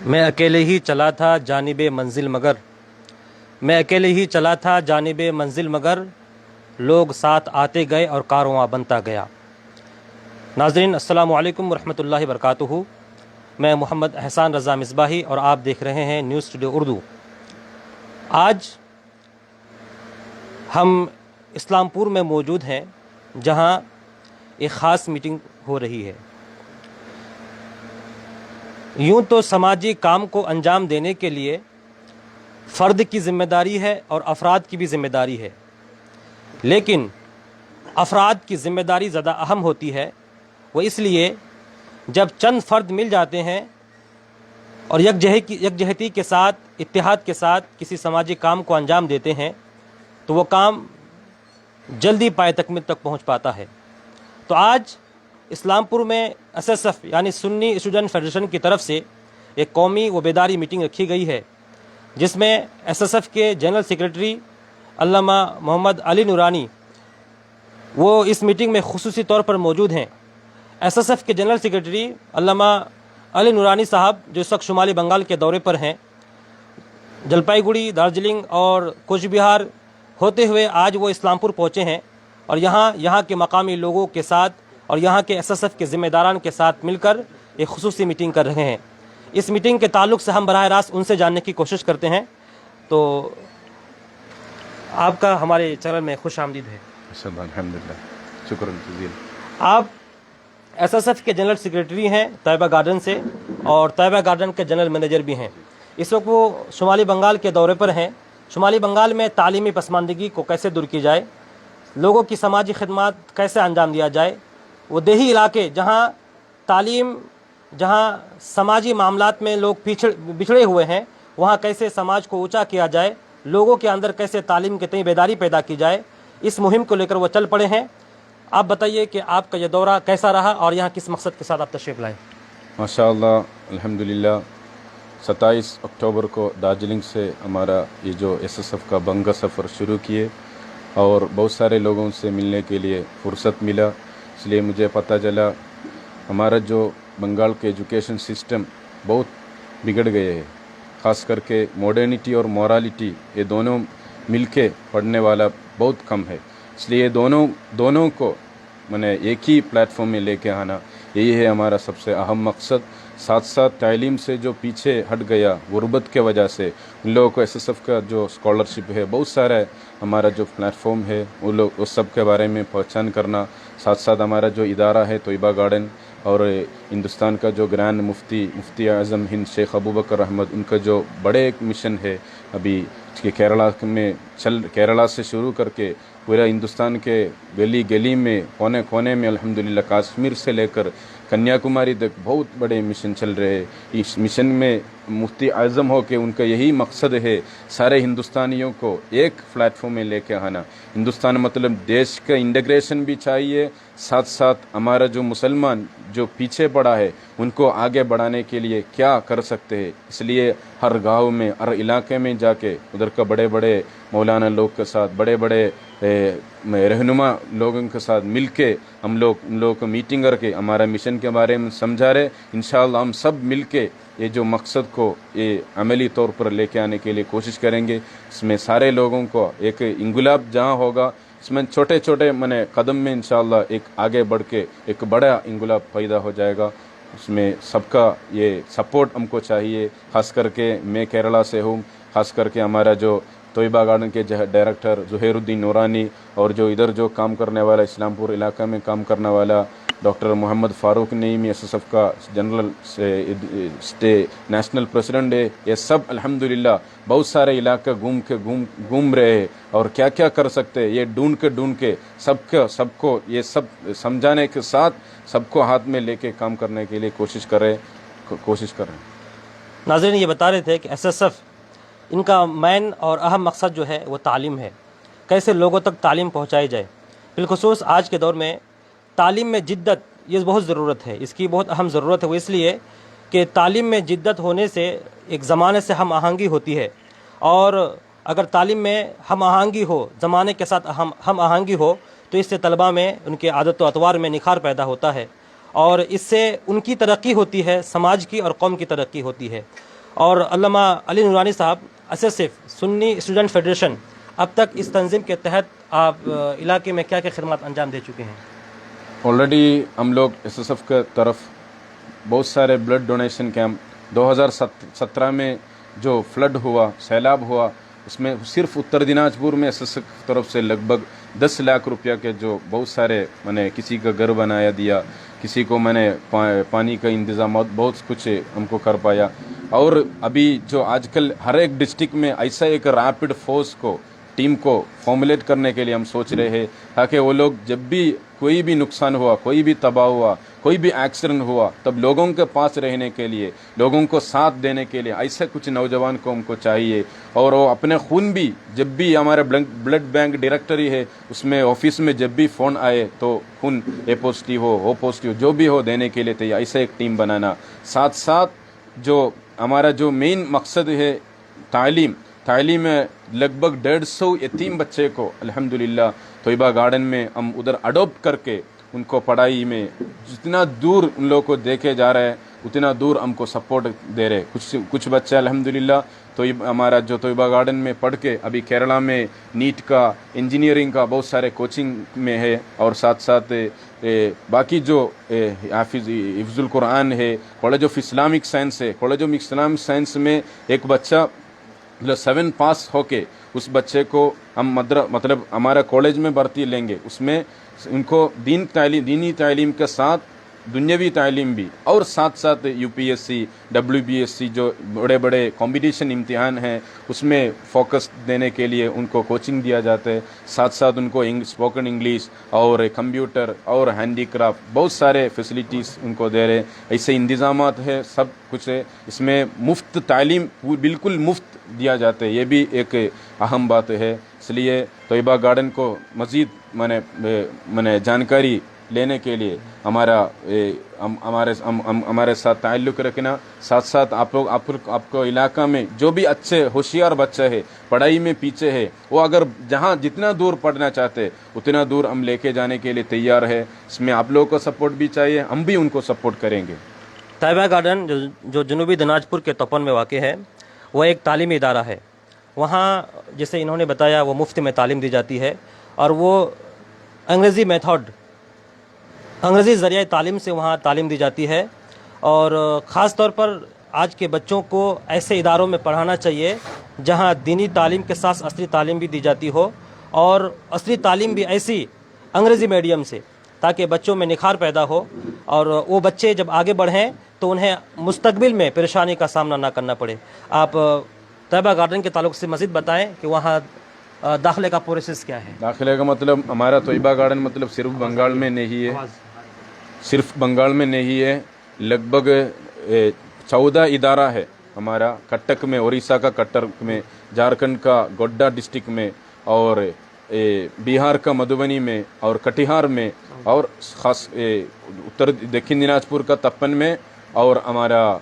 میں اکیلے ہی چلا تھا جانب منزل مگر میں اکیلے ہی چلا تھا جانب منزل مگر لوگ ساتھ آتے گئے اور کارواں بنتا گیا۔ ناظرین السلام علیکم ورحمۃ اللہ وبرکاتہ۔ میں محمد احسان رضا مصباحی اور آپ دیکھ رہے ہیں نیوز اسٹوڈیو اردو۔ آج ہم اسلام پور میں موجود ہیں جہاں ایک خاص میٹنگ ہو رہی ہے۔ یوں تو سماجی کام کو انجام دینے کے لیے فرد کی ذمہ داری ہے اور افراد کی بھی ذمہ داری ہے، لیکن افراد کی ذمہ داری زیادہ اہم ہوتی ہے۔ وہ اس لیے جب چند فرد مل جاتے ہیں اور یکجہتی کے ساتھ، اتحاد کے ساتھ کسی سماجی کام کو انجام دیتے ہیں تو وہ کام جلدی پائے تکمیل تک پہنچ پاتا ہے۔ تو آج اسلام پور میں SSF یعنی سنی اسٹوڈنٹ فیڈریشن کی طرف سے ایک قومی و بیداری میٹنگ رکھی گئی ہے، جس میں SSF کے جنرل سیکریٹری علامہ محمد علی نورانی وہ اس میٹنگ میں خصوصی طور پر موجود ہیں۔ SSF کے جنرل سیکریٹری علامہ علی نورانی صاحب جو اس وقت شمالی بنگال کے دورے پر ہیں، جلپائی گڑی، دارجلنگ اور کوچ بہار ہوتے ہوئے آج وہ اسلام پور پہنچے ہیں اور یہاں کے مقامی لوگوں کے ساتھ اور یہاں کے SSF کے ذمہ داران کے ساتھ مل کر ایک خصوصی میٹنگ کر رہے ہیں۔ اس میٹنگ کے تعلق سے ہم براہ راست ان سے جاننے کی کوشش کرتے ہیں۔ تو آپ کا ہمارے چینل میں خوش آمدید ہے۔ الحمدللہ، شکر جزیل۔ آپ SSF کے جنرل سیکریٹری ہیں طیبہ گارڈن سے، اور طیبہ گارڈن کے جنرل مینیجر بھی ہیں۔ اس وقت وہ شمالی بنگال کے دورے پر ہیں۔ شمالی بنگال میں تعلیمی پسماندگی کو کیسے دور کی جائے، لوگوں کی سماجی خدمات کیسے انجام دیا جائے، وہ دیہی علاقے جہاں سماجی معاملات میں لوگ بچھڑے ہوئے ہیں، وہاں کیسے سماج کو اونچا کیا جائے، لوگوں کے اندر کیسے تعلیم کے تئیں بیداری پیدا کی جائے، اس مہم کو لے کر وہ چل پڑے ہیں۔ آپ بتائیے کہ آپ کا یہ دورہ کیسا رہا اور یہاں کس مقصد کے ساتھ آپ تشریف لائے؟ ماشاءاللہ، الحمدللہ۔ 27 اکتوبر کو دارجلنگ سے ہمارا یہ جو SSF کا بنگا سفر شروع کیے اور بہت سارے لوگوں سے ملنے کے لیے فرصت ملا، اس لیے مجھے پتہ چلا ہمارا جو بنگال کے ایجوکیشن سسٹم بہت بگڑ گئے ہیں، خاص کر کے ماڈرنٹی اور مورالٹی یہ دونوں مل کے پڑھنے والا بہت کم ہے۔ اس لیے دونوں کو ایک ہی پلیٹ فارم میں لے کے آنا، یہی ہے ہمارا سب سے اہم مقصد۔ ساتھ ساتھ تعلیم سے جو پیچھے ہٹ گیا غربت کے وجہ سے، ان لوگوں کو SSF کا جو اسکالرشپ ہے، بہت سارا ہے، ہمارا جو پلیٹ فارم ہے اس سب کے بارے میں پہچان کرنا۔ ساتھ ساتھ ہمارا جو ادارہ ہے طیبہ گارڈن، اور ہندوستان کا جو گرینڈ مفتی اعظم ہند شیخ ابوبکر احمد، ان کا جو بڑے ایک مشن ہے ابھی کہ کیرلا سے شروع کر کے پورا ہندوستان کے گلی گلی میں، کونے کونے میں، الحمدللہ کشمیر سے لے کر کنیا کماری تک بہت بڑے مشن چل رہے ہیں۔ اس مشن میں مفتی اعظم ہو کے ان کا یہی مقصد ہے سارے ہندوستانیوں کو ایک پلیٹ فارم میں لے کے آنا۔ ہندوستان مطلب دیش کا انٹیگریشن بھی چاہیے، ساتھ ساتھ ہمارا جو مسلمان جو پیچھے پڑا ہے ان کو آگے بڑھانے کے لیے کیا کر سکتے ہیں۔ اس لیے ہر گاؤں میں، ہر علاقے میں جا کے ادھر کا بڑے بڑے مولانا لوگ کے ساتھ، بڑے بڑے رہنما لوگوں کے ساتھ مل کے ہم لوگ ان لوگوں کو میٹنگ کر کے ہمارا مشن کے بارے میں سمجھا رہے۔ انشاءاللہ ہم سب مل کے یہ جو مقصد کو یہ عملی طور پر لے کے آنے کے لیے کوشش کریں گے۔ اس میں سارے لوگوں کو ایک انقلاب جہاں ہوگا، اس میں چھوٹے چھوٹے قدم میں انشاءاللہ ایک آگے بڑھ کے ایک بڑا انقلاب پیدا ہو جائے گا۔ اس میں سب کا یہ سپورٹ ہم کو چاہیے، خاص کر کے میں کیرلا سے ہوں، خاص کر کے ہمارا جو طیبہ گارڈن کے ڈائریکٹر زہیر الدین نورانی، اور جو ادھر جو کام کرنے والا اسلام پور علاقہ میں کام کرنے والا ڈاکٹر محمد فاروق نعیمی SSF کا جنرل نیشنل پریزیڈنٹ ہے، یہ سب الحمدللہ بہت سارے علاقہ گھوم رہے ہیں اور کیا کیا کر سکتے یہ ڈھونڈ کے سب کو یہ سب سمجھانے کے ساتھ سب کو ہاتھ میں لے کے کام کرنے کے لیے کوشش کر رہے ہیں۔ ناظرین یہ بتا رہے تھے کہ SSF ان کا مین اور اہم مقصد جو ہے وہ تعلیم ہے، کیسے لوگوں تک تعلیم پہنچائی جائے۔ بالخصوص آج کے دور میں تعلیم میں جدت یہ بہت ضرورت ہے، اس کی بہت اہم ضرورت ہے۔ وہ اس لیے کہ تعلیم میں جدت ہونے سے ایک زمانے سے ہم آہنگی ہوتی ہے، اور اگر تعلیم میں ہم آہنگی ہو، زمانے کے ساتھ ہم آہنگی ہو، تو اس سے طلباء میں ان کے عادت و اطوار میں نکھار پیدا ہوتا ہے، اور اس سے ان کی ترقی ہوتی ہے، سماج کی اور قوم کی ترقی ہوتی ہے۔ اور علامہ علی نورانی صاحب SSF سنی اسٹوڈنٹ فیڈریشن، اب تک اس تنظیم کے تحت آپ علاقے میں کیا کیا خدمات انجام دے چکے ہیں؟ آلریڈی ہم لوگ SSF کے طرف بہت سارے بلڈ ڈونیشن کیمپ 2017 میں جو فلڈ ہوا، سیلاب ہوا، اس میں صرف اتر دیناج پور میں SSF کی طرف سے لگ بھگ 10 لاکھ روپیہ کے جو بہت سارے میں نے کسی کا گھر بنایا دیا، کسی کو میں نے پانی کا انتظامات بہت کچھ ہم کو کر پایا. اور ابھی جو آج کل ہر ایک ڈسٹرکٹ میں ایسا ایک ریپڈ فورس کو ٹیم کو فارمولیٹ کرنے کے لیے ہم سوچ رہے ہیں، تاکہ وہ لوگ جب بھی کوئی بھی نقصان ہوا، کوئی بھی تباہ ہوا، کوئی بھی ایکسیڈنٹ ہوا، تب لوگوں کے پاس رہنے کے لیے، لوگوں کو ساتھ دینے کے لیے ایسے کچھ نوجوان کو ہم کو چاہیے. اور وہ اپنے خون بھی جب بھی ہمارے بلڈ بینک ڈائریکٹری ہے اس میں آفس میں جب بھی فون آئے تو خون a positive who, O positive جو بھی ہو دینے کے لیے تیار، ایسا ایک ٹیم بنانا. ساتھ ساتھ جو ہمارا جو مین مقصد ہے تعلیم میں لگ بھگ 150 یتیم بچے کو الحمدللہ طیبہ گارڈن میں ہم ادھر اڈاپٹ کر کے ان کو پڑھائی میں جتنا دور ان لوگوں کو دیکھے جا رہے ہیں اتنا دور ہم کو سپورٹ دے رہے. کچھ بچے الحمدللہ تو ہمارا جو طیبہ گارڈن میں پڑھ کے ابھی کیرلا میں نیٹ کا، انجینئرنگ کا بہت سارے کوچنگ میں ہے. اور ساتھ ساتھ باقی جو حفظ القرآن ہے، کالج آف اسلامک سائنس ہے، کالج آف اسلامک سائنس میں ایک بچہ 7 پاس ہو کے اس بچے کو ہم مطلب ہمارا کالج میں بھرتی لیں گے. اس میں ان کو دینی تعلیم کے ساتھ دنیاوی تعلیم بھی، اور ساتھ ساتھ UPSC WBSC جو بڑے بڑے کمپٹیشن امتحان ہیں اس میں فوکس دینے کے لیے ان کو کوچنگ دیا جاتا ہے. ساتھ ساتھ ان کو اسپوکن انگلش اور کمپیوٹر اور ہینڈی کرافٹ بہت سارے فیسلٹیز ان کو دے رہے. ایسے انتظامات ہے، سب کچھ ہے. اس میں مفت تعلیم بالکل مفت دیا جاتا ہے، یہ بھی ایک اہم بات ہے. اس لیے طیبہ گارڈن کو مزید میں نے جانکاری لینے کے لیے ہمارے ساتھ تعلق رکھنا. ساتھ ساتھ آپ کو علاقہ میں جو بھی اچھے ہوشیار بچہ ہے، پڑھائی میں پیچھے ہے، وہ اگر جتنا دور پڑھنا چاہتے اتنا دور ہم لے کے جانے کے لیے تیار ہے. اس میں آپ لوگوں کو سپورٹ بھی چاہیے، ہم بھی ان کو سپورٹ کریں گے. طیبہ گارڈن جو جنوبی دیناج پور کے تپن میں واقع ہے، وہ ایک تعلیمی ادارہ ہے. وہاں جیسے انہوں نے بتایا وہ مفت میں تعلیم دی جاتی ہے، اور وہ انگریزی ذریعہ تعلیم سے وہاں تعلیم دی جاتی ہے. اور خاص طور پر آج کے بچوں کو ایسے اداروں میں پڑھانا چاہیے جہاں دینی تعلیم کے ساتھ عصری تعلیم بھی دی جاتی ہو، اور عصری تعلیم بھی ایسی انگریزی میڈیم سے، تاکہ بچوں میں نکھار پیدا ہو اور وہ بچے جب آگے بڑھیں تو انہیں مستقبل میں پریشانی کا سامنا نہ کرنا پڑے. آپ طیبہ گارڈن کے تعلق سے مزید بتائیں کہ وہاں داخلے کا پروسیس کیا ہے؟ داخلے کا مطلب ہمارا طیبہ گارڈن مطلب صرف بنگال میں نہیں ہے، لگ بھگ 14 ادارہ ہے ہمارا. کٹک میں، اڑیسہ کا کٹک میں، جھارکھنڈ کا گوڈا ڈسٹرکٹ میں، اور بہار کا مدھوبنی میں، اور کٹیہار میں، اور خاص دکن دیناج پور کا تپن میں، اور ہمارا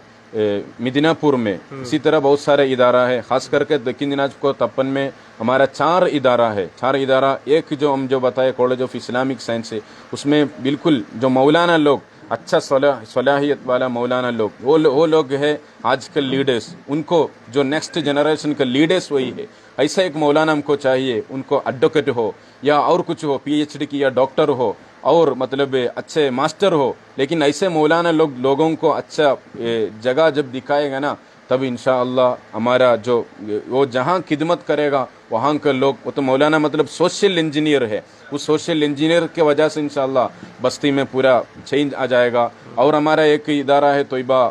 مدینہ پور میں. اسی طرح بہت سارے ادارہ ہے. خاص کر کے دکن دیناج پور تپن میں ہمارا 4 ادارہ ہے. 4 ادارہ، ایک جو ہم بتائے کالج آف اسلامک سائنس ہے، اس میں بالکل جو مولانا لوگ، اچھا صلاحیت والا مولانا لوگ، وہ لوگ ہے آج کل لیڈرز. ان کو جو نیکسٹ جنریشن کا لیڈرز وہی ہے. ایسا ایک مولانا ہم کو چاہیے، ان کو ایڈوکیٹ ہو یا اور کچھ ہو، PhD کی یا ڈاکٹر ہو، اور مطلب اچھے ماسٹر ہو. لیکن ایسے مولانا لوگوں کو اچھا جگہ جب دکھائے گا نا، تب انشاءاللہ ہمارا جو وہ جہاں خدمت کرے گا وہاں کے لوگ، وہ تو مولانا مطلب سوشل انجینئر ہے. اس سوشل انجینئر کی وجہ سے انشاءاللہ بستی میں پورا چینج آ جائے گا. اور ہمارا ایک ادارہ ہے طیبہ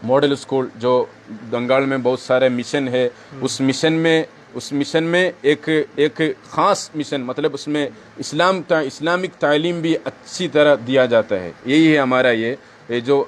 ماڈل اسکول، جو بنگال میں بہت سارے مشن ہے. اس مشن میں ایک خاص مشن، مطلب اس میں اسلامک تعلیم بھی اچھی طرح دیا جاتا ہے. یہی ہے ہمارا یہ جو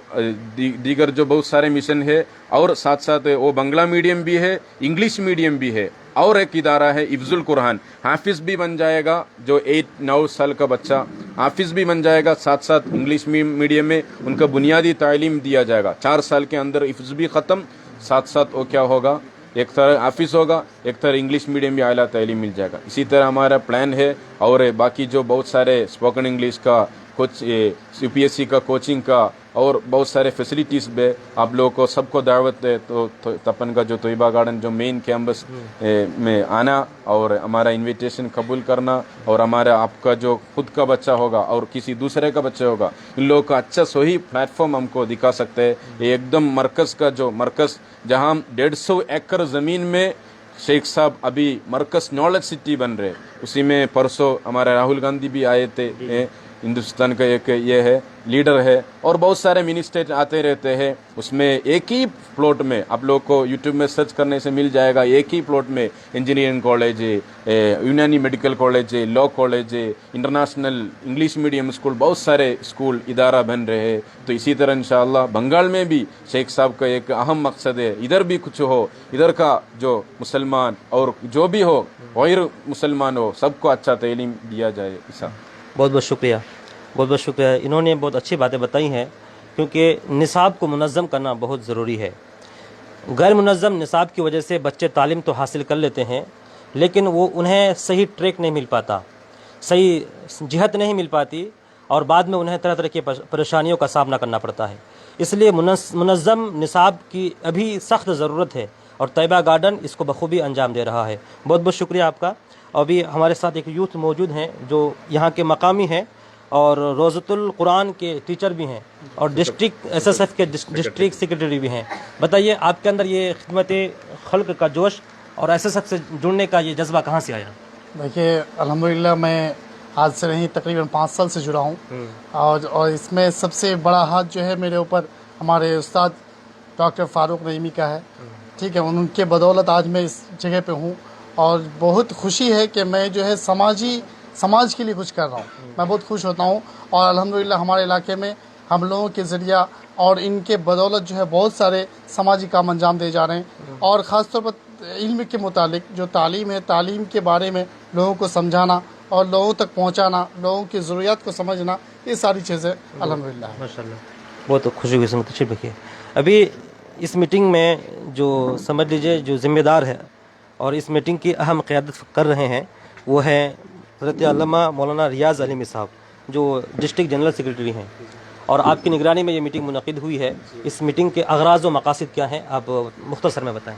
دیگر جو بہت سارے مشن ہے. اور ساتھ ساتھ وہ بنگلہ میڈیم بھی ہے، انگلش میڈیم بھی ہے. اور ایک ادارہ ہے حفظ القرآن، حافظ بھی بن جائے گا. جو 8-9 سال کا بچہ حافظ بھی بن جائے گا. ساتھ ساتھ انگلش میڈیم میں ان کا بنیادی تعلیم دیا جائے گا. 4 سال کے اندر حفظ بھی ختم. ساتھ ساتھ وہ کیا ہوگا، ایک طرح حافظ ہوگا، ایک طرح انگلش میڈیم بھی اعلیٰ تعلیم مل جائے گا. اسی طرح ہمارا پلان ہے. اور باقی جو بہت سارے اسپوکن انگلش کا कुछ UPSC का कोचिंग का और बहुत सारे फैसिलिटीज़ में आप लोगों को सबको दावत है। तो तपन का जो तोयबा गार्डन जो मेन कैंपस में आना और हमारा इनविटेशन कबूल करना, और हमारा आपका जो खुद का बच्चा होगा और किसी दूसरे का बच्चा होगा, इन लोगों का अच्छा सही प्लेटफॉर्म हमको दिखा सकते हैं। ये एकदम मरकज़ का जो मरकज़ जहाँ 150 एकड़ ज़मीन में शेख साहब अभी मरकज़ नॉलेज सिटी बन रहे, उसी में परसों हमारे राहुल गांधी भी आए थे। हिंदुस्तान का एक ये है लीडर है, और बहुत सारे मिनिस्टर आते रहते हैं। उसमें एक ही प्लॉट में आप लोग को यूट्यूब में सर्च करने से मिल जाएगा, एक ही प्लॉट में इंजीनियरिंग कॉलेज है, यूनानी मेडिकल कॉलेज है, लॉ कॉलेज है, इंटरनेशनल इंग्लिश मीडियम स्कूल, बहुत सारे स्कूल इदारा बन रहे हैं। तो इसी तरह इंशाअल्लाह बंगाल में भी शेख साहब का एक अहम मकसद है, इधर भी कुछ हो, इधर का जो मुसलमान और जो भी हो गैर मुसलमान हो, सबको अच्छा तालीम दिया जाए। ऐसा बहुत बहुत शुक्रिया, बहुत बहुत शुक्रिया। इन्होंने बहुत अच्छी बातें बताई हैं, क्योंकि निसाब को मुनज़्ज़म करना बहुत ज़रूरी है। गैर मुनज़्ज़म निसाब की वजह से बच्चे तालीम तो हासिल कर लेते हैं, लेकिन वो उन्हें सही ट्रैक नहीं मिल पाता, सही जिहत नहीं मिल पाती, और बाद में उन्हें तरह तरह की परेशानियों का सामना करना पड़ता है। इसलिए मुनज़्ज़म निसाब की अभी सख्त ज़रूरत है, और तैयबा गार्डन इसको बखूबी अंजाम दे रहा है। बहुत बहुत शुक्रिया आपका। अभी हमारे साथ एक यूथ मौजूद हैं जो यहाँ के मकामी हैं और रोज़तुल कुरान के टीचर भी हैं, और डिस्ट्रिक्ट SSF के डिस्ट्रिक्ट सेक्रेटरी भी हैं। बताइए, आपके अंदर ये खिदमत खल्क का जोश और SSF से जुड़ने का ये जज्बा कहाँ से आया? देखिए, अल्हम्दुलिल्लाह मैं आज से नहीं तकरीबन 5 साल से जुड़ा हूँ, और इसमें सबसे बड़ा हाथ जो है मेरे ऊपर हमारे उस्ताद डॉक्टर फारूक नईमी का है। ठीक है, उनके बदौलत आज मैं इस जगह पे हूँ, और बहुत खुशी है कि मैं जो है समाज के लिए कुछ कर रहा हूँ। मैं बहुत खुश होता हूँ, और अल्हम्दुलिल्लाह हमारे इलाके में हम लोगों के ज़रिया और इनके बदौलत जो है बहुत सारे समाजी काम अंजाम दे जा रहे हैं। और ख़ास तौर पर इल्म के मुतालिक जो तालीम है, तालीम के बारे में लोगों को समझाना और लोगों तक पहुँचाना, लोगों की ज़रूरियात को समझना, ये सारी चीज़ें अल्हम्दुलिल्लाह। माशाल्लाह, बहुत खुशी हुई सुन के। रखिए, अभी इस मीटिंग में जो समझ लीजिए जो ज़िम्मेदार है और इस मीटिंग की अहम क़यादत कर रहे हैं, वो है हज़रत अल्लामा मौलाना रियाज़ अलीमी साहब, जो डिस्ट्रिक्ट जनरल सेक्रेटरी हैं, और आपकी निगरानी में ये मीटिंग मुनक़िद हुई है। इस मीटिंग के अग़राज़ व मक़ासिद क्या हैं, आप मुख्तसर में बताएं।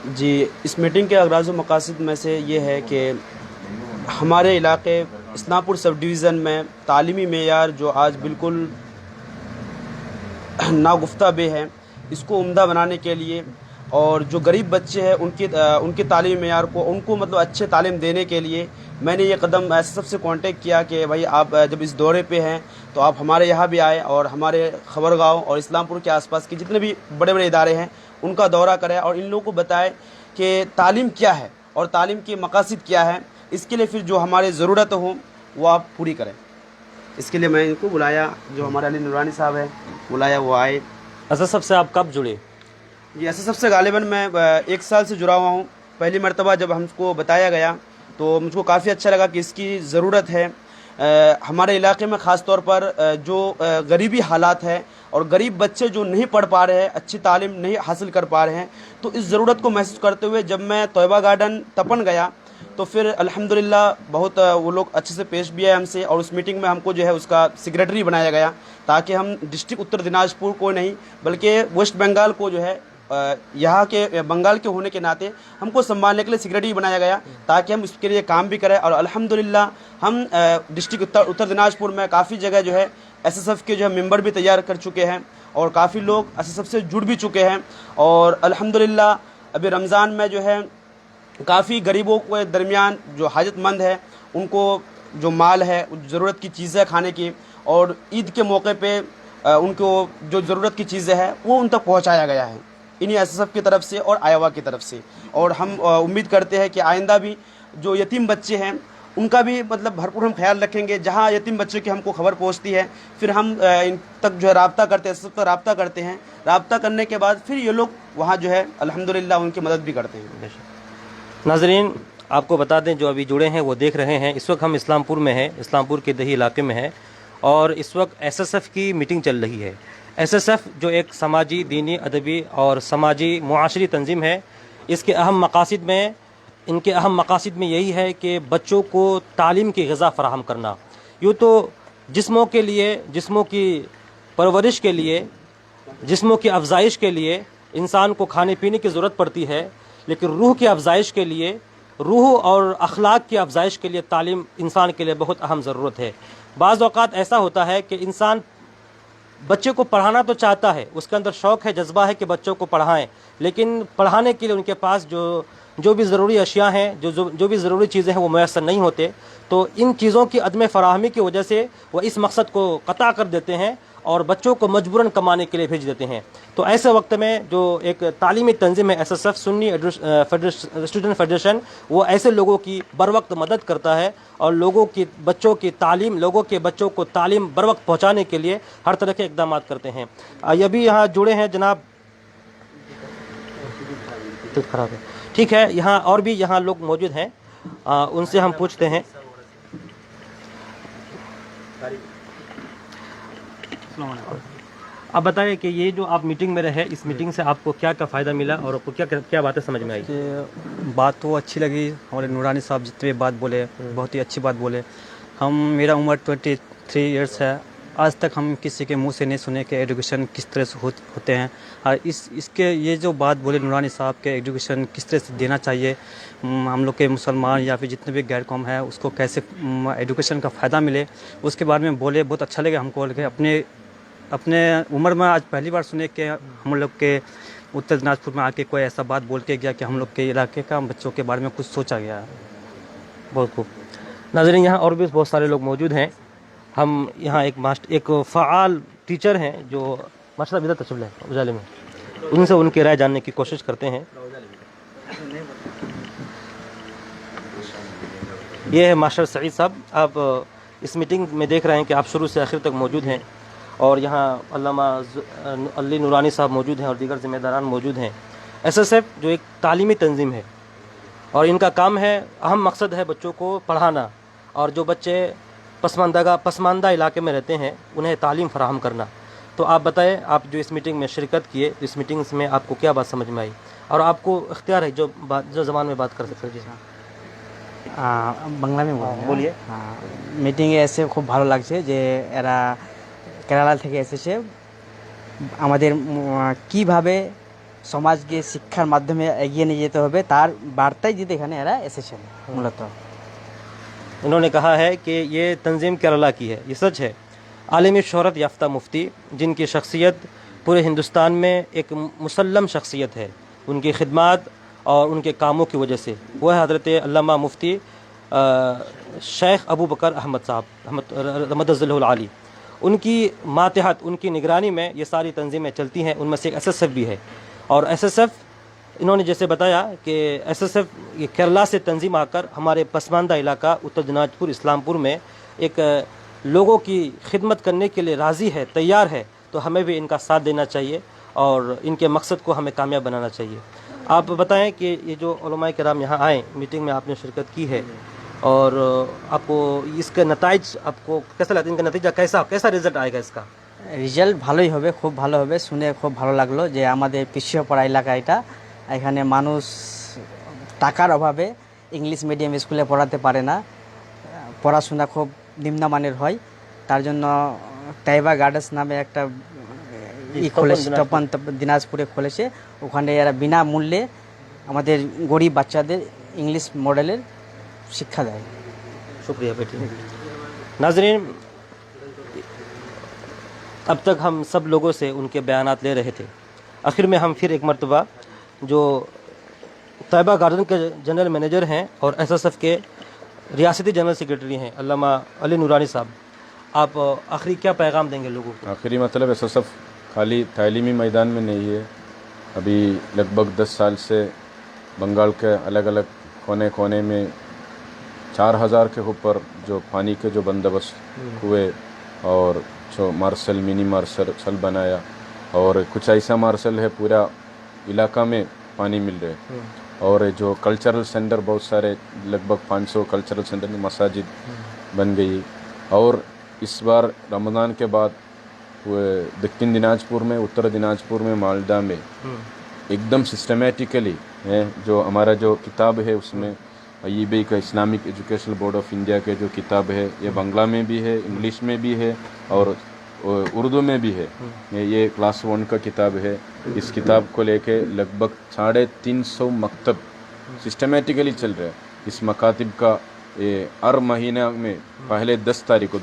जी, इस मीटिंग के अग़राज़ व मक़ासिद में से ये है कि हमारे इलाके इस्लामपुर सब डिवीज़न में तालीमी मेयार जो आज बिल्कुल नागुफ्ता बे है, इसको उम्दा बनाने के लिए, और जो गरीब बच्चे हैं उनकी तालीमी मेयार को उनको मतलब अच्छे तालीम देने के लिए मैंने ये कदम SSF से कांटेक्ट किया कि भाई आप जब इस दौरे पे हैं तो आप हमारे यहाँ भी आए और हमारे खबरगांव और इस्लामपुर के आसपास के जितने भी बड़े बड़े इदारे हैं उनका दौरा करें, और इन लोगों को बताएं कि तालीम क्या है और तालीम के मकासद क्या है। इसके लिए फिर जो हमारे ज़रूरत हो वो आप पूरी करें। इसके लिए मैं इनको बुलाया, जो हमारे अली नूरानी साहब हैं बुलाया, वो आए। SSF से आप कब जुड़े? ये SSF से गालिबन मैं 1 साल से जुड़ा हुआ हूँ। पहली मरतबा जब हमको बताया गया तो मुझको काफ़ी अच्छा लगा कि इसकी ज़रूरत है। हमारे इलाके में ख़ास तौर पर जो गरीबी हालात है और गरीब बच्चे जो नहीं पढ़ पा रहे हैं, अच्छी तालीम नहीं हासिल कर पा रहे हैं, तो इस ज़रूरत को महसूस करते हुए जब मैं तोयबा गार्डन तपन गया तो फिर अल्हम्दुलिल्लाह बहुत वो लोग अच्छे से पेश भी आए हमसे, और उस मीटिंग में हमको जो है उसका सेक्रेटरी बनाया गया, ताकि हम डिस्ट्रिक्ट उत्तर दिनाजपुर को नहीं बल्कि वेस्ट बंगाल को जो है यहाँ के बंगाल के होने के नाते हमको संभालने के लिए सेक्रेटरी बनाया गया, ताकि हम इसके लिए काम भी करें। और अल्हम्दुलिल्लाह हम डिस्ट्रिक्ट उत्तर दिनाजपुर में काफ़ी जगह जो है SSF के जो है मेंबर भी तैयार कर चुके हैं, और काफ़ी लोग SSF से जुड़ भी चुके हैं। और अल्हम्दुलिल्लाह अभी रमज़ान में जो है काफ़ी गरीबों के दरमियान जो हाजतमंद है उनको जो माल है, ज़रूरत की चीज़ें खाने की, और ईद के मौके पे उनको जो ज़रूरत की चीज़ें हैं वो उन तक पहुँचाया गया है इन्हीं SSF की तरफ से और आयवा की तरफ से। और हम उम्मीद करते हैं कि आइंदा भी जो यतीम बच्चे हैं उनका भी मतलब भरपूर हम ख्याल रखेंगे। जहाँ यतीम बच्चों की हमको खबर पहुँचती है फिर हम इन तक जो है रब्ता करते हैं, SSF तक रब्ता करते हैं। रब्ता करने के बाद फिर ये लोग वहाँ जो है अल्हम्दुलिल्लाह उनकी मदद भी करते हैं। नाज़रीन, आपको बता दें जो अभी जुड़े हैं वो देख रहे हैं, इस वक्त हम इस्लामपुर में हैं, इस्लामपुर के दही इलाके में है, और इस वक्त SSF की मीटिंग चल रही है। SSF जो एक समाजी, दीनी, अदबी और समाजी मुआशरी तंजीम है, इसके अहम मकासद में यही है कि बच्चों को तालीम की ग़िज़ा फ़राहम करना, यूँ तो जिस्मों के लिए, जिस्मों की परवरिश के लिए, जिस्मों की अफजाइश के लिए इंसान को खाने पीने की ज़रूरत पड़ती है, लेकिन रूह की अफजाइश के लिए, रूह और अखलाक की अफजाइश के लिए तालीम इंसान के लिए बहुत अहम ज़रूरत है। बाज़ औक़ात ऐसा होता है कि इंसान बच्चे को पढ़ाना तो चाहता है, उसके अंदर शौक़ है, जज्बा है कि बच्चों को पढ़ाएं, लेकिन पढ़ाने के लिए उनके पास जो भी ज़रूरी अशिया हैं, जो भी ज़रूरी चीज़ें हैं वो मैसर नहीं होते। तो इन चीज़ों की अदम फ़राहमी की वजह से वह इस मकसद को क़ता कर देते हैं और बच्चों को मजबूरन कमाने के लिए भेज देते हैं। तो ऐसे वक्त में जो एक तालीमी तंज़ीम है SSF सुन्नी स्टूडेंट फेडरेशन, वो ऐसे लोगों की बर वक्त मदद करता है और लोगों की बच्चों की तालीम, लोगों के बच्चों को तालीम बर वक्त पहुँचाने के लिए हर तरह के इक़दाम करते हैं। ये भी यहाँ जुड़े हैं जनाब, तो ख़राब है, ठीक है। यहाँ और भी यहाँ लोग मौजूद हैं, उनसे हम पूछते हैं। आप बताएं कि ये जो आप मीटिंग में रहे, इस मीटिंग से आपको क्या क्या फ़ायदा मिला और आपको क्या क्या बातें समझ में आई? बात तो अच्छी लगी, हमारे नूरानी साहब जितने बात बोले बहुत ही अच्छी बात बोले। मेरा उम्र 23 इयर्स है, आज तक हम किसी के मुंह से नहीं सुने कि एजुकेशन किस तरह से होते हैं। और इसके ये जो बात बोले नूरानी साहब के एजुकेशन किस तरह से देना चाहिए, हम लोग के मुसलमान या फिर जितने भी गैर कौम है उसको कैसे एजुकेशन का फ़ायदा मिले, उसके बारे में बोले। बहुत अच्छा लगे हमको। अपने उम्र में आज पहली बार सुने कि हम लोग के उत्तर दिनाजपुर में आके कोई ऐसा बात बोल के गया कि हम लोग के इलाके का बच्चों के बारे में कुछ सोचा गया है। बहुत खूब। नाज़रीन, यहाँ और भी बहुत सारे लोग मौजूद हैं। हम यहाँ एक फ़ाल टीचर हैं जो माशाअल्लाह विदा तशरीफ़ लाए उजाले में, उनसे उनकी राय जानने की कोशिश करते हैं। ये है मास्टर सईद साहब। आप इस मीटिंग में देख रहे हैं कि आप शुरू से आखिर तक मौजूद हैं और यहाँ अल्लामा अली नूरानी साहब मौजूद हैं और दीगर ज़िम्मेदारान मौजूद हैं। SSF जो एक तालीमी तंजीम है और इनका काम है, अहम मकसद है बच्चों को पढ़ाना और जो बच्चे पसमानदा इलाके में रहते हैं उन्हें तालीम फराहम करना। तो आप बताएं, आप जो इस मीटिंग में शिरकत किए, इस मीटिंग में आपको क्या बात समझ में आई और आपको इख्तियार है जो ज़बान में बात कर सकते हैं? जी বাংলা में बोलिए। মিটিংয়ে এসে খুব ভালো লাগছে যে এরা কেরালা থেকে এসেছে। আমাদের কিভাবে সমাজকে শিক্ষার মাধ্যমে এগিয়ে নিয়ে যেতে হবে তার বার্তাই দিতে এখানে এরা এসেছেন মূলত। इन्होंने कहा है कि ये तंजीम केरला की है, ये सच है। आलमी शोहरत याफ्ता मुफ्ती जिनकी शख्सियत पूरे हिंदुस्तान में एक मुसल्लम शख्सियत है, उनकी खिदमत और उनके कामों की वजह से, वो है हज़रत अल्लामा मुफ्ती शेख अबू बकर अहमद साहब रहमतुल्लाह आली। उनकी मातहत, उनकी निगरानी में ये सारी तंजीमें चलती हैं। उनमें से एक SSF भी है और SSF इन्होंने जैसे बताया कि SSF ये केरला से तंजीम आकर हमारे पसमानदा इलाका उत्तर दिनाजपुर इस्लामपुर में एक लोगों की खिदमत करने के लिए राज़ी है, तैयार है। तो हमें भी इनका साथ देना चाहिए और इनके मकसद को हमें कामयाब बनाना चाहिए। आप बताएं कि ये जो उलमाए किराम यहाँ आए, मीटिंग में आपने शिरकत की है और आपको इसके नताइज आपको कैसा लगता है? इनका नतीजा कैसा रिजल्ट आएगा इसका? রেজাল্ট ভালোই হবে, খুব ভালো হবে। শুনে খুব ভালো লাগলো যে আমাদের পিছিয়ে পড়া এলাকা এটা, এখানে মানুষ টাকার অভাবে ইংলিশ মিডিয়াম স্কুলে পড়াতে পারে না, পড়াশোনা খুব নিম্নমানের হয়। তার জন্য টাইবা গার্ডেন্স নামে একটা খুলেছে, তপন দিনাজপুরে খুলেছে। ওখানে এরা বিনা মূল্যে আমাদের গরিব বাচ্চাদের ইংলিশ মডেলের শিক্ষা দেয়। शुक्रिया बेटी। नाजरीन, अब तक हम सब लोगों से उनके बयानात ले रहे थे। आखिर में हम फिर एक मरतबा जो तैयबा गार्डन के जनरल मैनेजर हैं और SSF के रियासती जनरल सेक्रेटरी हैं अल्लामा अली नूरानी साहब, आप आखिरी क्या पैगाम देंगे लोगों को? आखिरी मतलब SSF खाली तालीमी मैदान में नहीं है। अभी लगभग 10 साल से बंगाल के अलग अलग कोने कोने में 4000 के ऊपर जो पानी के जो बंदोबस्त हुए और जो मार्शल मिनी मार्शल बनाया और कुछ ऐसा मार्शल है पूरा इलाका में पानी मिल रहे और जो कल्चरल सेंटर बहुत सारे लगभग 500 कल्चरल सेंटर में मसाजिद बन गई। और इस बार रमज़ान के बाद दक्षिण दिनाजपुर में, उत्तर दिनाजपुर में, मालदा में एकदम सिस्टमेटिकली है। जो हमारा जो किताब है उसमें IEB का Islamic educational board of India के जो किताब है ये बांग्ला में भी है, इंग्लिश में भी है और उर्दू में भी है। ये क्लास 1 का किताब है। इस किताब को लेके लगभग 350 मकतब सिस्टमेटिकली चल रहा है। इस मकातिब का हर महीना में पहले 10 तारीख को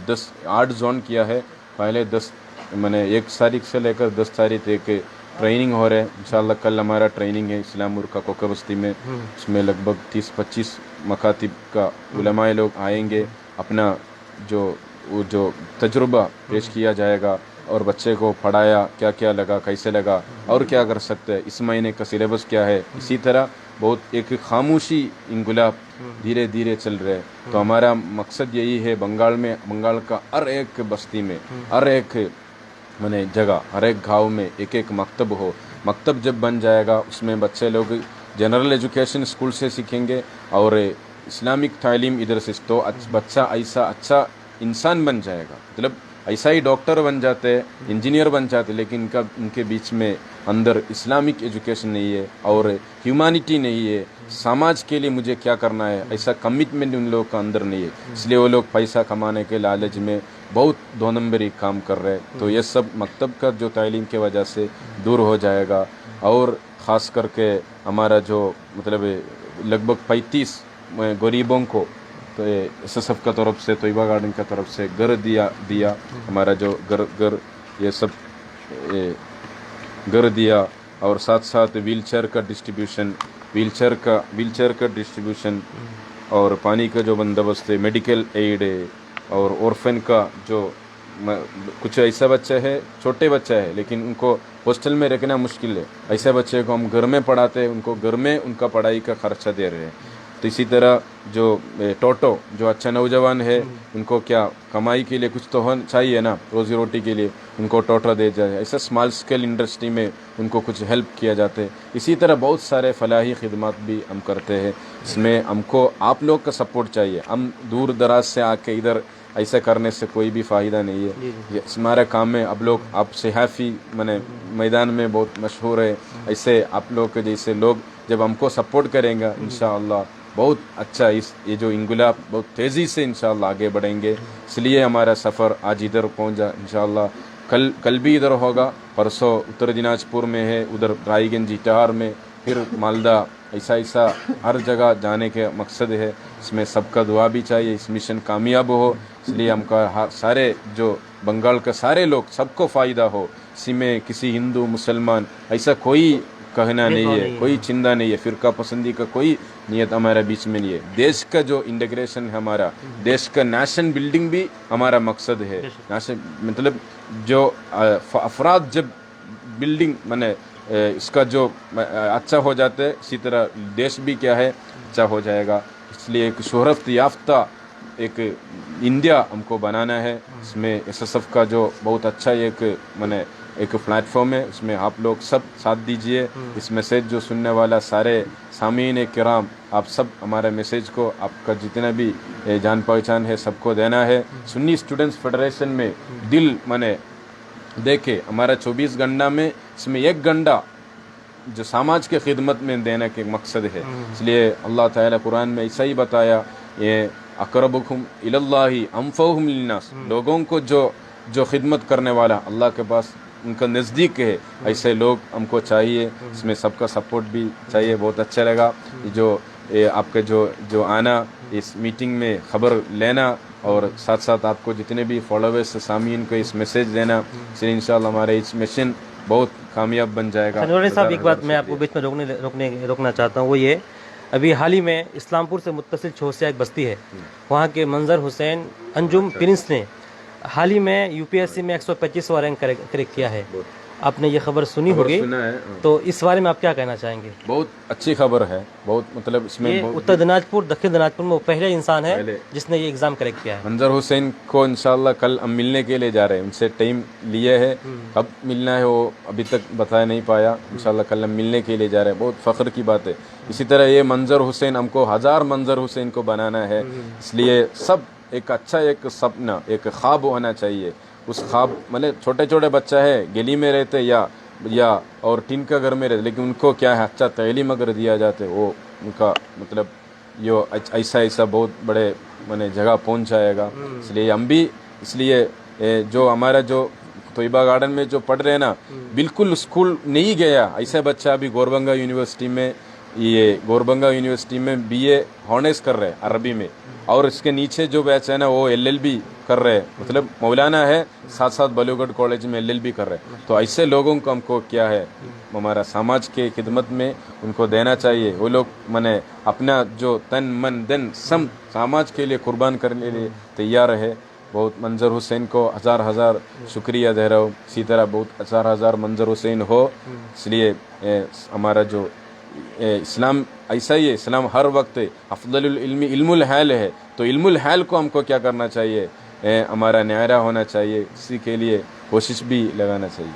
8 जोन किया है। पहले 10 मैंने 1 तारीख से लेकर 10 तारीख तक ट्रेनिंग हो रहा है। इंशाल्लाह कल हमारा ट्रेनिंग है इस्लामपुर का कोका बस्ती में। उसमें लगभग 30-25 मकातिब का उलमाए लोग आएंगे, अपना जो तजुर्बा पेश किया जाएगा और बच्चे को पढ़ाया, क्या क्या लगा, कैसे लगा और क्या कर सकते हैं, इस महीने का सिलेबस क्या है। इसी तरह बहुत एक खामोशी इंगुलाब धीरे धीरे चल रहे हैं। तो हमारा मकसद यही है बंगाल का हर एक बस्ती में, हर एक माने जगह, हर एक गाँव में एक एक मकतब हो। मकतब जब बन जाएगा उसमें बच्चे लोग जनरल एजुकेशन स्कूल से सीखेंगे और इस्लामिक तालीम इधर से, तो बच्चा ऐसा अच्छा इंसान बन जाएगा। मतलब ऐसा ही डॉक्टर बन जाते हैं, इंजीनियर बन जाते हैं, लेकिन इनके बीच में अंदर इस्लामिक एजुकेशन नहीं है और ह्यूमैनिटी नहीं है, समाज के लिए मुझे क्या करना है, ऐसा कमिटमेंट उन लोगों का अंदर नहीं है। इसलिए वो लोग पैसा कमाने के लालच में बहुत 2 नंबरी काम कर रहे हैं। तो ये सब मकतब का जो तालीम के वजह से दूर हो जाएगा। और ख़ास करके हमारा जो मतलब लगभग 35 गरीबों को तो SSF का तरफ से, तोयबा गार्डन का तरफ से घर दिया हमारा जो घर ये सब घर दिया। और साथ साथ व्हीलचेयर का डिस्ट्रीब्यूशन और पानी का जो बंदोबस्त है, मेडिकल एड है और ऑर्फन का जो कुछ ऐसा बच्चा है, छोटे बच्चा है लेकिन उनको हॉस्टल में रखना मुश्किल है, ऐसे बच्चे को हम घर में पढ़ाते हैं, उनको घर में उनका पढ़ाई का खर्चा दे रहे हैं। तो इसी तरह जो टोटो जो अच्छा नौजवान है, उनको क्या कमाई के लिए कुछ तो होना चाहिए ना, रोज़ी रोटी के लिए उनको टोटो दे जाए। ऐसा स्मॉल स्केल इंडस्ट्री में उनको कुछ हेल्प किया जाता है। इसी तरह बहुत सारे फलाही खिदमत भी हम करते हैं। इसमें हमको आप लोग का सपोर्ट चाहिए। हम दूर दराज से आके इधर ऐसा करने से कोई भी फ़ायदा नहीं है। ये हमारा काम है। अब लोग आप सहाफ़ी माने मैदान में बहुत मशहूर है, ऐसे आप लोग के जैसे लोग जब हमको सपोर्ट करेंगे इंशाअल्लाह बहुत अच्छा ये जो इंगुलाब बहुत तेज़ी से इंशाअल्लाह आगे बढ़ेंगे। इसलिए हमारा सफ़र आज इधर पहुंचा। इंशाअल्लाह कल भी इधर होगा, परसों उत्तर दिनाजपुर में है, उधर रायगंज इटार में, फिर मालदा, ऐसा हर जगह जाने के मकसद है। इसमें सबका दुआ भी चाहिए, इस मिशन कामयाब हो। इसलिए हमका सारे जो बंगाल का सारे लोग सबको फ़ायदा हो। इसी में किसी हिंदू मुसलमान ऐसा कोई कहना नहीं है, कोई चिंता नहीं है, फ़िरका पसंदी का कोई नियत हमारे बीच में नहीं है। देश का जो इंटीग्रेशन है, हमारा देश का नेशन बिल्डिंग भी हमारा मकसद है। नेशन मतलब जो अफराद जब बिल्डिंग माने इसका जो अच्छा हो जाता है, इसी तरह देश भी क्या है अच्छा हो जाएगा। इसलिए एक शोहरत याफ्ता एक इंडिया हमको बनाना है। इसमें SSF का जो बहुत अच्छा एक प्लेटफॉर्म है, उसमें आप लोग सब साथ दीजिए। इस मैसेज जो सुनने वाला सारे सामीन किराम, आप सब हमारे मैसेज को, आपका जितना भी जान पहचान है सबको देना है। सुन्नी स्टूडेंट्स फेडरेशन में दिल देखे हमारा 24 घंटा में इसमें 1 घंटा जो समाज के खिदमत में देने के मकसद है। इसलिए अल्लाह ताला कुरान में ऐसा ही बताया, ये अक़रबुकुम इलल्लाहि अनफ़अहुम लिन्नास, लोगों को जो खिदमत करने वाला अल्लाह के पास उनका नज़दीक है, ऐसे लोग हमको चाहिए। इसमें सबका सपोर्ट भी चाहिए। बहुत अच्छा लगा जो आपके जो आना इस मीटिंग में ख़बर लेना और साथ साथ आपको जितने भी फॉलोवर्स सामीन को इस मैसेज देना, इसलिए इंशाअल्लाह हमारे इस मिशन बहुत कामयाब बन जाएगा। नूरानी साहब, एक बात मैं आपको बीच में रोकना चाहता हूँ, वो ये अभी हाल ही में इस्लामपुर से मुत्तसिल छोसिया एक बस्ती है, वहाँ के मंजर हुसैन अंजुम प्रिंस ने हाल ही में UPSC में 125वां रैंक करेक्ट किया है। आपने ये खबर सुनी होगी, तो इस बारे में आप क्या कहना चाहेंगे? बहुत अच्छी खबर है। बहुत मतलब इसमें ये उत्तर दिनाजपुर दक्षिण दिनाजपुर में वो पहले इंसान है जिसने ये एग्ज़ाम करेक्ट किया है। मंजर हुसैन को इंशाल्लाह कल हम मिलने के लिए जा रहे हैं, उनसे टाइम लिए है, कब मिलना है वो अभी तक बता नहीं पाया। इंशाल्लाह कल हम मिलने के लिए जा रहे हैं। बहुत फ़ख्र की बात है। इसी तरह ये मंजर हुसैन, हमको 1000 मंजर हुसैन को बनाना है। इसलिए सब एक अच्छा एक सपना एक ख्वाब होना चाहिए। उस ख्वाब मतलब छोटे छोटे बच्चा है गली में रहते या और टीन का घर में रहते, लेकिन उनको क्या है अच्छा तालीम अगर दिया जाते, वो उनका मतलब यो ऐसा ऐसा बहुत बड़े माने जगह पहुंच जाएगा। इसलिए हम भी जो हमारा जो तोयबा गार्डन में जो पढ़ रहे हैं ना, बिल्कुल स्कूल नहीं गया ऐसा बच्चा अभी गौरबंगा यूनिवर्सिटी में बीए ऑनर्स कर रहे हैं अरबी में, और इसके नीचे जो बैच है ना वो एलएलबी कर रहे हैं, मतलब मौलाना है, साथ साथ बलूगढ़ कॉलेज में एलएलबी कर रहे हैं। तो ऐसे लोगों को हमको क्या है, हमारा समाज के खिदमत में उनको देना चाहिए। वो लोग माने अपना जो तन मन धन सम समाज के लिए कुर्बान करने के लिए तैयार है। बहुत मंजर हुसैन को हज़ार हज़ार शुक्रिया दे रहा हूँ, इसी तरह बहुत हज़ार हज़ार मंजर हुसैन हो। इसलिए हमारा जो इस्लाम ऐसा ही है, इस्लाम हर वक्त अफदलुल इल्मी इल्मुल हाल है, तो इल्मुल हाल को हमको क्या करना चाहिए, हमारा न्यारा होना चाहिए, इसी के लिए कोशिश भी लगाना चाहिए।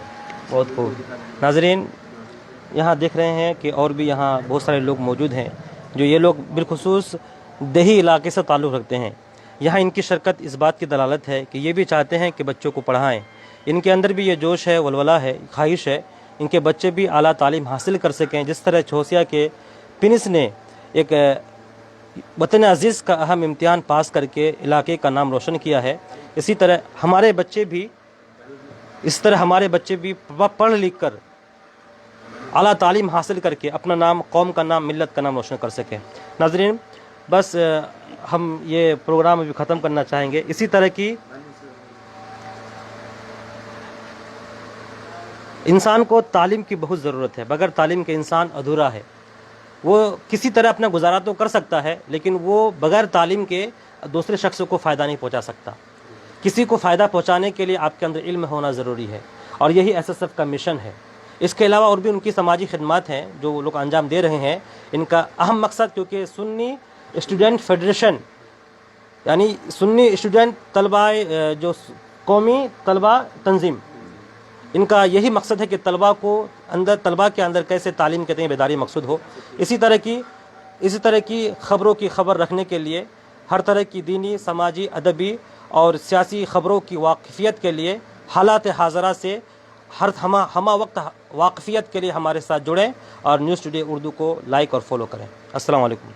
बहुत खूब। नाज़रीन, यहाँ देख रहे हैं कि और भी यहाँ बहुत सारे लोग मौजूद हैं जो ये लोग बिलखुसूस देही इलाके से ताल्लुक़ रखते हैं। यहाँ इनकी शिरकत इस बात की दलालत है कि ये भी चाहते हैं कि बच्चों को पढ़ाएं। इनके अंदर भी ये जोश है, वलवला है, ख्वाहिश है इनके बच्चे भी आला तालीम हासिल कर सकें। जिस तरह छोसिया के पिनिस ने एक वतन अज़ीज़ का अहम इम्तिहान पास करके इलाके का नाम रोशन किया है, इसी तरह हमारे बच्चे भी पढ़ लिख कर आला तालीम हासिल करके अपना नाम, कौम का नाम, मिल्लत का नाम रोशन कर सकें। नाज़रीन, बस हम ये प्रोग्राम अभी ख़त्म करना चाहेंगे। इसी तरह की इंसान को तालीम की बहुत ज़रूरत है। बगैर तालीम के इंसान अधूरा है। वो किसी तरह अपना गुजारा तो कर सकता है, लेकिन वो बगैर तालीम के दूसरे शख्स को फ़ायदा नहीं पहुंचा सकता। किसी को फ़ायदा पहुंचाने के लिए आपके अंदर इल्म होना ज़रूरी है, और यही एसएसएफ का मिशन है। इसके अलावा और भी उनकी समाजी खिदमत हैं जो वो लोग अंजाम दे रहे हैं। इनका अहम मकसद, क्योंकि सुन्नी स्टूडेंट फेडरेशन यानी सुन्नी स्टूडेंट तलबा जो कौमी तलबा तंजीम, इनका यही मकसद है कि तलबा के अंदर कैसे तालीम के तय बेदारी मकसूद हो। इसी तरह की ख़बरों की खबर रखने के लिए, हर तरह की दीनी, समाजी, अदबी और सियासी ख़बरों की वाक़फ़ियत के लिए, हालात हाज़रा से हमा वक्त वाक़फ़ियत के लिए हमारे साथ जुड़ें और न्यूज़ टुडे उर्दू को लाइक और फॉलो करें। अस्सलाम वालेकुम।